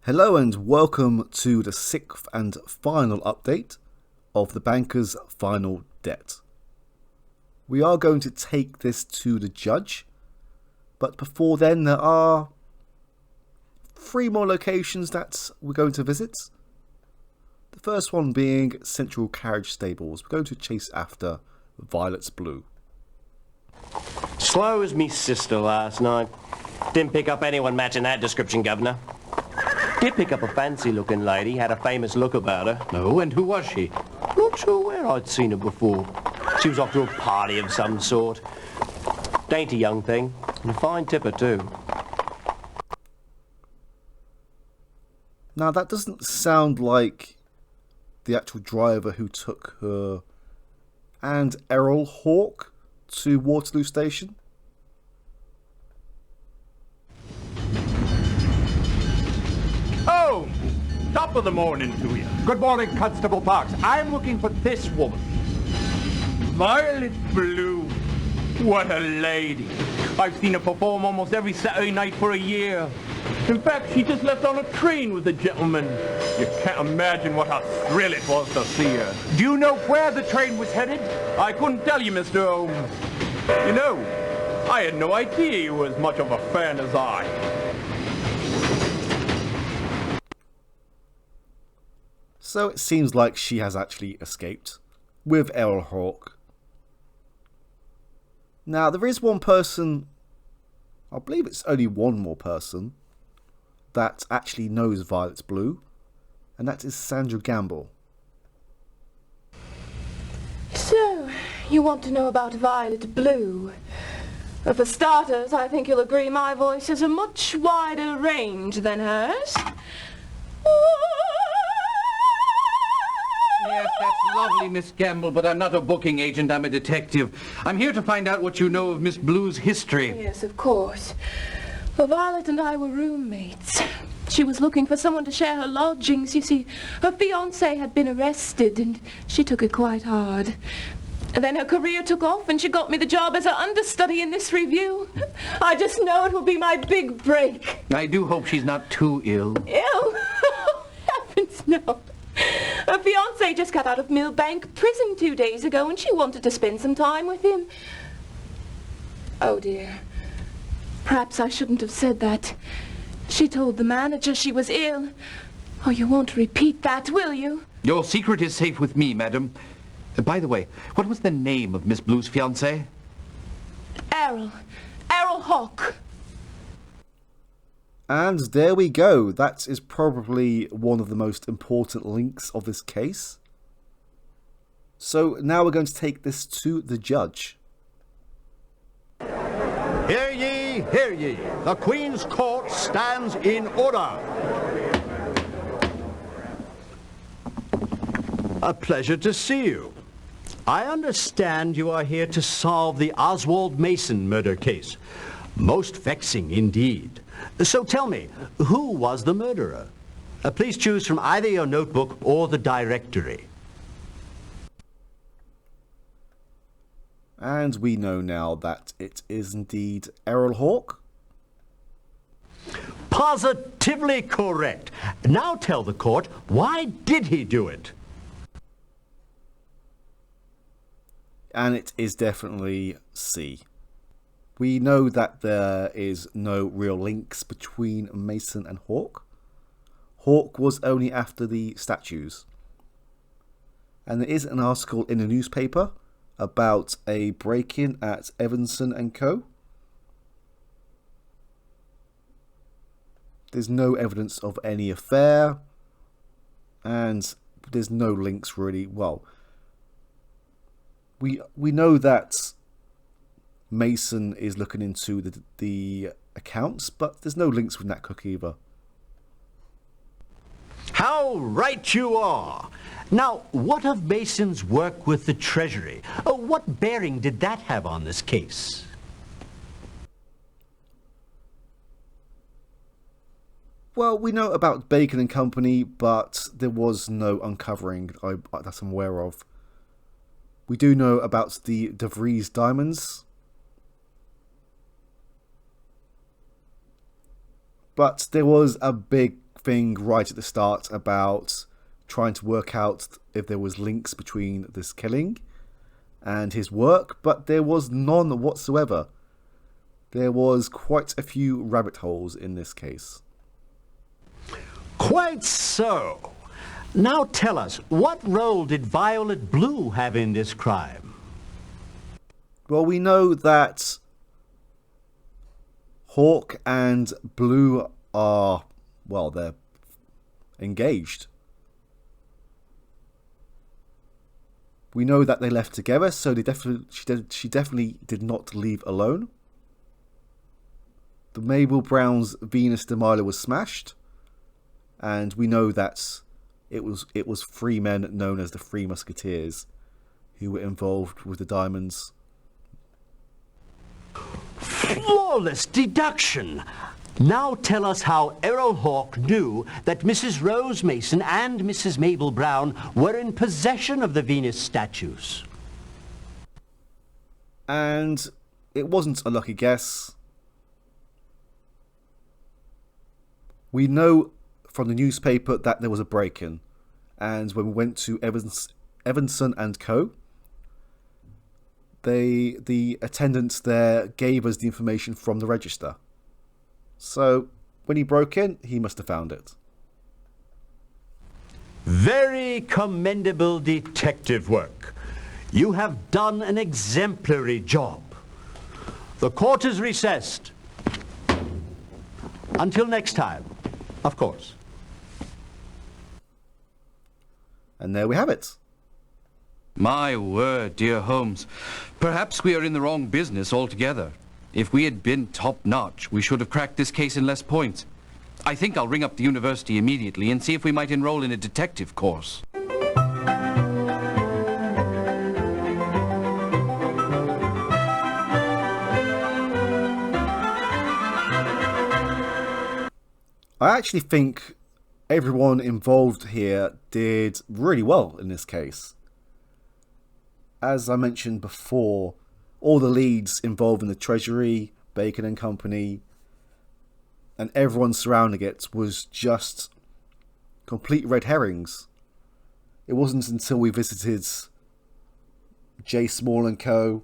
Hello and welcome to the sixth and final update of the banker's final debt. We are going to take this to the judge, but before then there are 3 more locations that we're going to visit. The first one being Central Carriage Stables. We're going to chase after Violet's Blue. Slow as me sister last night. Didn't pick up anyone matching that description, Governor. Did pick up a fancy-looking lady, had a famous look about her. No, and who was she? Not sure where I'd seen her before. She was off to a party of some sort. Dainty young thing, and a fine tipper too. Now that doesn't sound like the actual driver who took her and Errol Hawke to Waterloo Station. Oh, top of the morning to you. Good morning, Constable Parks. I'm looking for this woman. Violet Blue. What a lady. I've seen her perform almost every Saturday night for a year. In fact, she just left on a train with a gentleman. You can't imagine what a thrill it was to see her. Do you know where the train was headed? I couldn't tell you, Mr. Holmes. You know, I had no idea you were as much of a fan as I. So it seems like she has actually escaped with Errol Hawke. Now there is one person, I believe it's only one more person, that actually knows Violet's Blue, and that is Sandra Gamble. So, you want to know about Violet Blue? Well, for starters, I think you'll agree my voice has a much wider range than hers. Yes, that's lovely, Miss Gamble, but I'm not a booking agent, I'm a detective. I'm here to find out what you know of Miss Blue's history. Yes, of course. Well, Violet and I were roommates. She was looking for someone to share her lodgings. You see, her fiancé had been arrested, and she took it quite hard. And then her career took off, and she got me the job as an understudy in this review. I just know it will be my big break. I do hope she's not too ill. Ill? Heavens, no. Her fiancé just got out of Millbank prison 2 days ago, and she wanted to spend some time with him. Oh, dear. Perhaps I shouldn't have said that. She told the manager she was ill. Oh, you won't repeat that, will you? Your secret is safe with me, madam. By the way, what was the name of Miss Blue's fiancé? Errol Hawke. And there we go. That is probably one of the most important links of this case. So now we're going to take this to the judge. Hear ye, hear ye. The Queen's Court stands in order. A pleasure to see you. I understand you are here to solve the Oswald Mason murder case. Most vexing indeed. So tell me, who was the murderer? Please choose from either your notebook or the directory. And we know now that it is indeed Errol Hawke. Positively correct. Now tell the court, why did he do it? And it is definitely C. We know that there is no real links between Mason and Hawke. Hawke was only after the statues. And there is an article in the newspaper about a break-in at Evanson and Co. There's no evidence of any affair, and there's no links really. Well, we know that Mason is looking into the accounts, but there's no links with Nat Cook either. How right you are. Now, what of Mason's work with the Treasury? What bearing did that have on this case? Well, we know about Bacon and Company, but there was no uncovering that I'm aware of. We do know about the De Vries diamonds. But there was a big thing right at the start about trying to work out if there was links between this killing and his work, but there was none whatsoever. There was quite a few rabbit holes in this case. Quite so. Now tell us, what role did Violet Blue have in this crime? Well, we know that Hawk and Blue are, well, they're engaged. We know that they left together, so she definitely did not leave alone. The Mabel Brown's Venus de Milo was smashed, and we know that it was three men known as the Three Musketeers who were involved with the diamonds. Flawless deduction! Now tell us how Errol Hawk knew that Mrs. Rose Mason and Mrs. Mabel Brown were in possession of the Venus statues. And it wasn't a lucky guess. We know from the newspaper that there was a break-in, and when we went to Evanson and Co., the attendants there gave us the information from the register. So when he broke in, he must have found it. Very commendable detective work. You have done an exemplary job. The court is recessed. Until next time, of course. And there we have it. My word, dear Holmes. Perhaps we are in the wrong business altogether. If we had been top-notch, we should have cracked this case in less points. I think I'll ring up the university immediately and see if we might enroll in a detective course. I actually think everyone involved here did really well in this case. As I mentioned before, all the leads involved in the Treasury, Bacon and Company, and everyone surrounding it was just complete red herrings. It wasn't until we visited J. Small and Co.,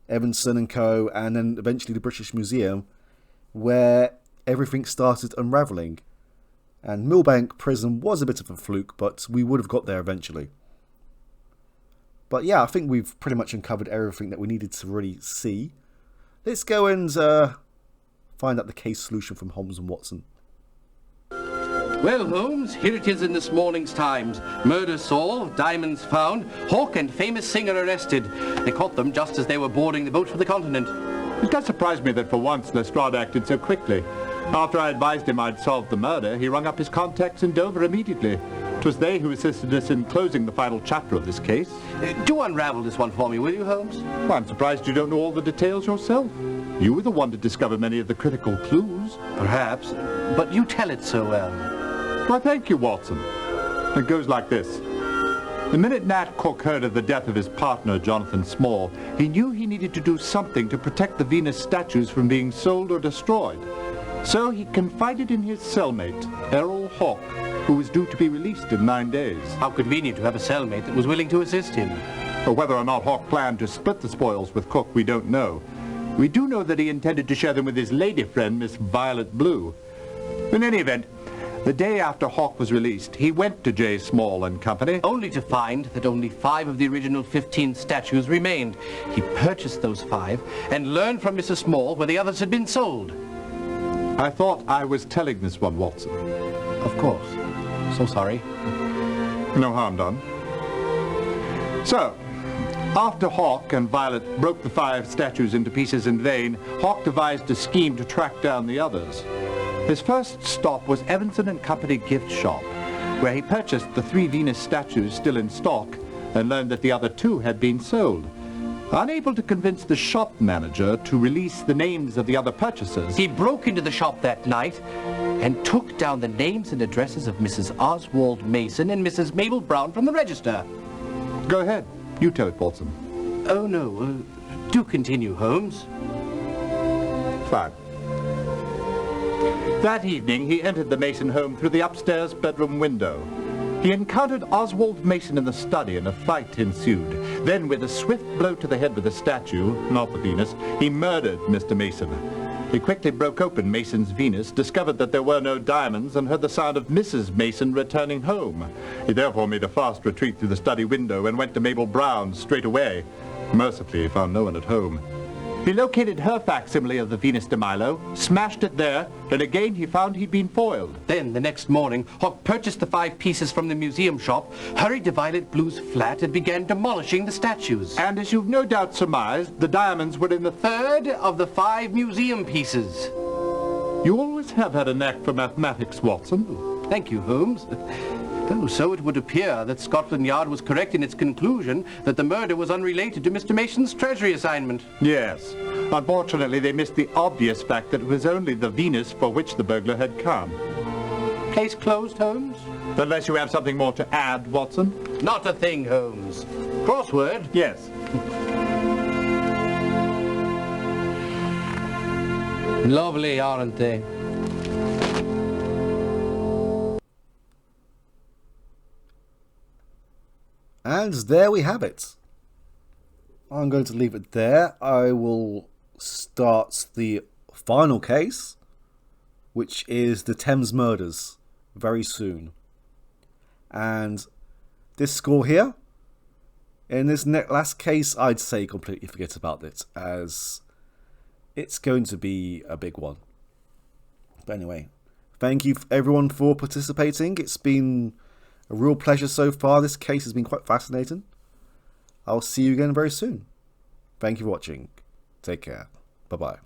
Evanson and Co., and then eventually the British Museum, where everything started unravelling. And Millbank Prison was a bit of a fluke, but we would have got there eventually. But yeah, I think we've pretty much uncovered everything that we needed to really see. Let's go and find out the case solution from Holmes and Watson. Well, Holmes, here it is in this morning's Times. Murder solved, diamonds found, Hawk and famous singer arrested. They caught them just as they were boarding the boat for the continent. It does surprise me that for once Lestrade acted so quickly. After I advised him I'd solved the murder, he rung up his contacts in Dover immediately. It was they who assisted us in closing the final chapter of this case. Do unravel this one for me, will you, Holmes? Well, I'm surprised you don't know all the details yourself. You were the one to discover many of the critical clues. Perhaps, but you tell it so well. Why, thank you, Watson. It goes like this. The minute Nat Cook heard of the death of his partner, Jonathan Small, he knew he needed to do something to protect the Venus statues from being sold or destroyed. So he confided in his cellmate, Errol Hawk, who was due to be released in 9 days. How convenient to have a cellmate that was willing to assist him. But whether or not Hawk planned to split the spoils with Cook, we don't know. We do know that he intended to share them with his lady friend, Miss Violet Blue. In any event, the day after Hawk was released, he went to J. Small and Company. Only to find that only 5 of the original 15 statues remained. He purchased those 5 and learned from Mrs. Small where the others had been sold. I thought I was telling this one, Watson. Of course. So sorry. No harm done. So, after Hawk and Violet broke the 5 statues into pieces in vain, Hawk devised a scheme to track down the others. His first stop was Evanson and Company gift shop, where he purchased the 3 Venus statues still in stock and learned that the other 2 had been sold. Unable to convince the shop manager to release the names of the other purchasers, He broke into the shop that night and took down the names and addresses of Mrs. Oswald Mason and Mrs. Mabel Brown from the register. Go ahead. You tell it, Watson. Oh, no. Do continue, Holmes. Fine. That evening, he entered the Mason home through the upstairs bedroom window. He encountered Oswald Mason in the study and a fight ensued. Then, with a swift blow to the head with a statue, not the Venus, he murdered Mr. Mason. He quickly broke open Mason's Venus, discovered that there were no diamonds, and heard the sound of Mrs. Mason returning home. He therefore made a fast retreat through the study window and went to Mabel Brown's straight away. Mercifully, he found no one at home. He located her facsimile of the Venus de Milo, smashed it there, and again he found he'd been foiled. Then, the next morning, Hawk purchased the 5 pieces from the museum shop, hurried to Violet Blue's flat, and began demolishing the statues. And as you've no doubt surmised, the diamonds were in the Third of the 5 museum pieces. You always have had a knack for mathematics, Watson. Thank you, Holmes. Oh, so it would appear that Scotland Yard was correct in its conclusion that the murder was unrelated to Mr. Mason's treasury assignment. Yes. Unfortunately, they missed the obvious fact that it was only the Venus for which the burglar had come. Case closed, Holmes? Unless you have something more to add, Watson? Not a thing, Holmes. Crossword? Yes. Lovely, aren't they? And there we have it. I'm going to leave it there. I will start the final case, which is the Thames murders, very soon. And this score here, in this last case, I'd say completely forget about it, as it's going to be a big one. But anyway, thank you everyone for participating. It's been a real pleasure so far. This case has been quite fascinating. I'll see you again very soon. Thank you for watching. Take care. Bye-bye.